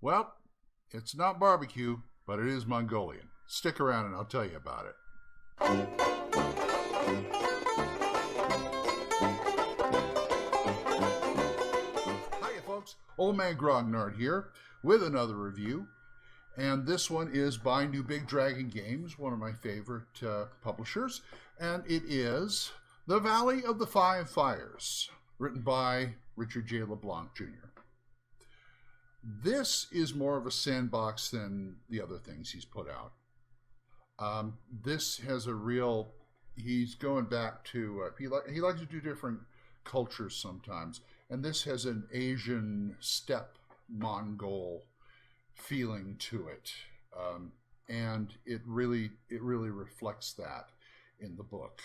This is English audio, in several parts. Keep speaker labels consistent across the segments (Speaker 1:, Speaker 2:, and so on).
Speaker 1: Well, it's not barbecue, but it is Mongolian. Stick around and I'll tell you about it. Hiya, folks. Old Man Grognard here with another review. And this one is by New Big Dragon Games, one of my favorite publishers. And it is The Valley of the Five Fires, written by Richard J. LeBlanc Jr. This is more of a sandbox than the other things he's put out. This has a real, he's going back to, he likes to do different cultures sometimes. And this has an Asian steppe Mongol feeling to it. And it really reflects that in the book.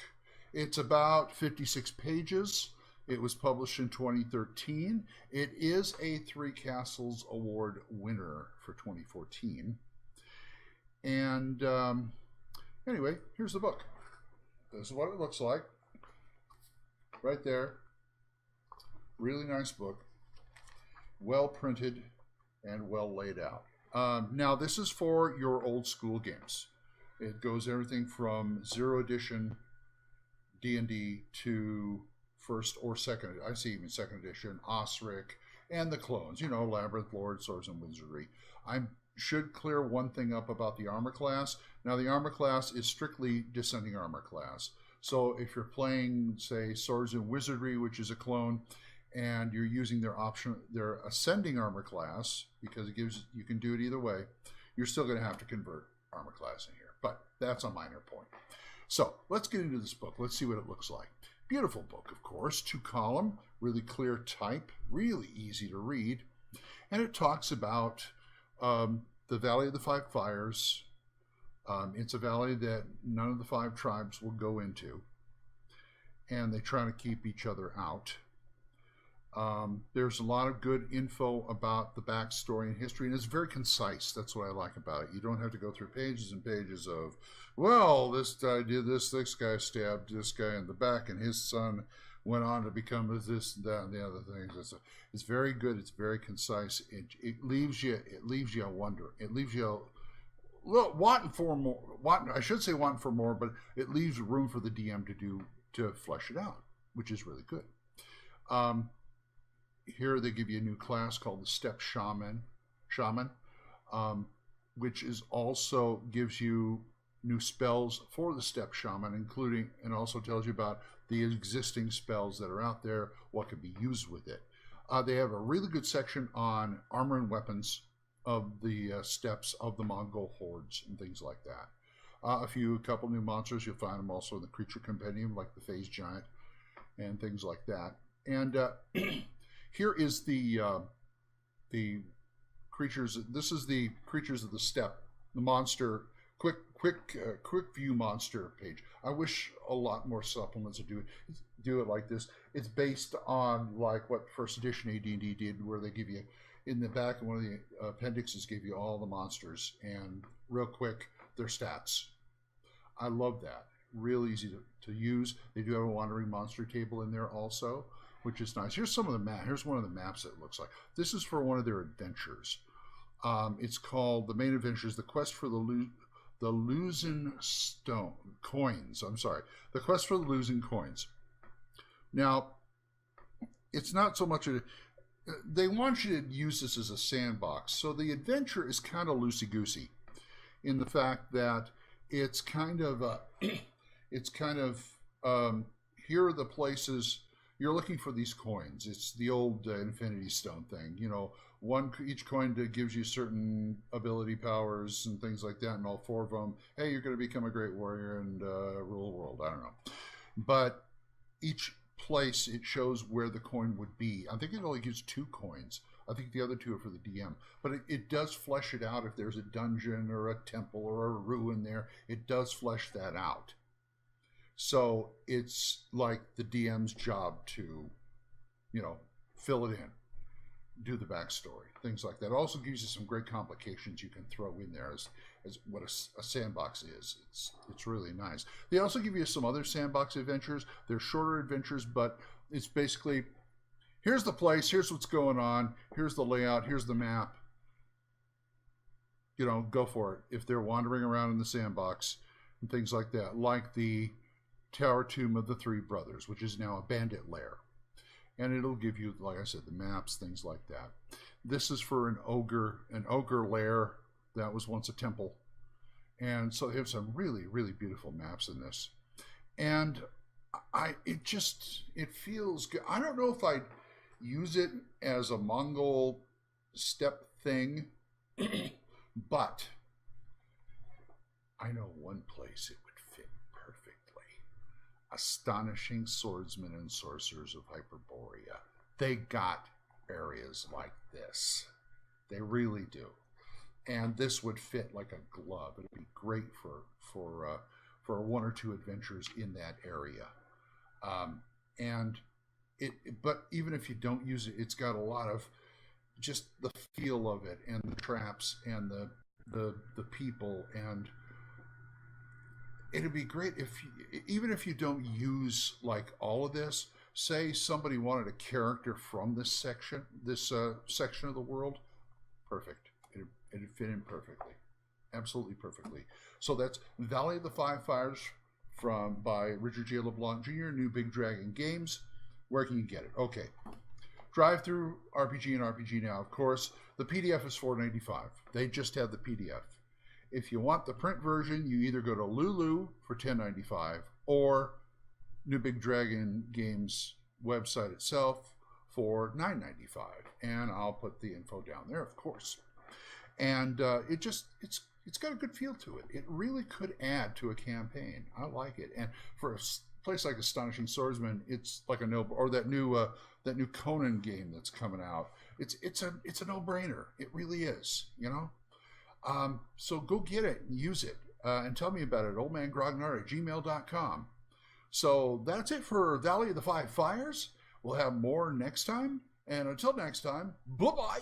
Speaker 1: It's about 56 pages. It was published in 2013. It is a Three Castles Award winner for 2014. And anyway, here's the book. This is what it looks like. Right there. Really nice book. Well printed and well laid out. Now, this is for your old school games. It goes everything from 0 edition D&D to first or second, I see even second edition, Osric, and the clones, you know, Labyrinth, Lord, Swords, and Wizardry. I should clear one thing up about the armor class. Now, the armor class is strictly descending armor class. So if you're playing, say, Swords and Wizardry, which is a clone, and you're using their ascending armor class, because it gives, you can do it either way, you're still going to have to convert armor class in here. But that's a minor point. So let's get into this book. Let's see what it looks like. Beautiful book, of course, 2-column, really clear type, really easy to read. And it talks about the Valley of the Five Fires. It's a valley that none of the 5 tribes will go into. And they try to keep each other out. There's a lot of good info about the backstory and history, and it's very concise. That's what I like about it. You don't have to go through pages and pages of, well, this guy did this guy stabbed this guy in the back, and his son went on to become this, that, and the other things. It's very good. It's very concise. It leaves you a wonder. It leaves you wanting for more. I should say wanting for more, but it leaves room for the DM to flesh it out, which is really good. Here they give you a new class called the Steppe Shaman, which is also gives you new spells for the Steppe Shaman, including, and also tells you about the existing spells that are out there, what can be used with it. They have a really good section on armor and weapons of the steppes of the Mongol hordes and things like that. A couple new monsters, you'll find them also in the creature compendium, like the phase giant and things like that. And here is the creatures. This is the creatures of the steppe, the monster quick view monster page. I wish a lot more supplements would do it like this. It's based on like what first edition AD&D did, where they give you in the back of one of the appendixes, give you all the monsters and real quick their stats. I love that. Real easy to use. They do have a wandering monster table in there also, which is nice. Here's some of the map. Here's one of the maps that it looks like. This is for one of their adventures. It's called, the main adventure is the quest for the Losing coins. I'm sorry. The quest for the losing coins. Now, it's not so much they want you to use this as a sandbox. So the adventure is kind of loosey-goosey in the fact that it's kind of, here are the places. You're looking for these coins. It's the old Infinity Stone thing. You know, each coin gives you certain ability powers and things like that, and all 4 of them, hey, you're going to become a great warrior and rule the world. I don't know. But each place, it shows where the coin would be. I think it only gives 2 coins. I think the other 2 are for the DM. But it does flesh it out if there's a dungeon or a temple or a ruin there. It does flesh that out. So it's like the DM's job to, you know, fill it in, do the backstory, things like that. It also gives you some great complications you can throw in there as what a sandbox is. It's really nice. They also give you some other sandbox adventures. They're shorter adventures, but it's basically, here's the place, here's what's going on, here's the layout, here's the map. go for it. If they're wandering around in the sandbox and things like that, like the Tower Tomb of the Three Brothers, which is now a bandit lair. And it'll give you, like I said, the maps, things like that. This is for an ogre lair that was once a temple. And so they have some really, really beautiful maps in this. And it feels good. I don't know if I'd use it as a Mongol step thing, but I know one place it would fit perfectly. Astonishing Swordsmen and Sorcerers of Hyperborea. They got areas like this. They really do. And this would fit like a glove. It'd be great for one or two adventures in that area. But even if you don't use it, it's got a lot of just the feel of it, and the traps, and the people, and it'd be great even if you don't use like all of this. Say somebody wanted a character from this section of the world, perfect. It'd fit in perfectly, absolutely perfectly. So that's Valley of the Five Fires by Richard J. LeBlanc Jr., New Big Dragon Games. Where can you get it? Okay. Drive through RPG and RPGNow, of course. The PDF is $4.95. They just have the PDF. If you want the print version, you either go to Lulu for $10.95 or New Big Dragon Games website itself for $9.95. And I'll put the info down there, of course. And it's got a good feel to it. It really could add to a campaign. I like it. And for a place like Astonishing Swordsman, it's like or that new Conan game that's coming out. It's a no-brainer. It really is. So go get it and use it, and tell me about it. oldmangrognard@gmail.com. So that's it for Valley of the Five Fires. We'll have more next time. And until next time, bye-bye.